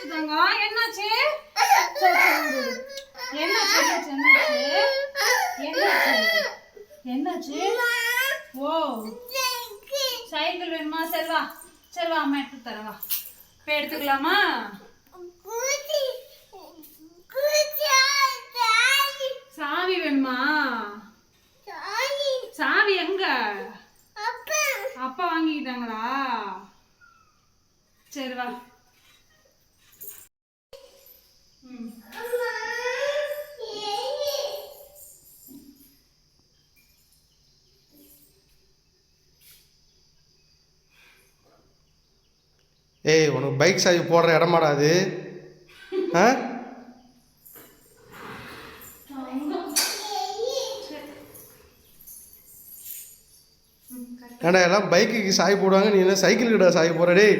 தங்கம் என்னாச்சு என்னாச்சு என்னாச்சு ஓ சைக்கிள் வேணுமா சரி வா அம்மா எடுத்து தரவா இப்போ எடுத்துக்கலாமா சாவி வேணுமா சாவி எங்க அப்பா வாங்கிக்கிட்டாங்களா சரி வா ஏய் உனக்கு பைக் சாவி போடுற இடமாடா அது ஆ ஏண்டா எல்லாம் பைக்குக்கு சாவி போடுவாங்க நீ என்ன சைக்கிளுக்கிட்ட சாவி போடுற டேய்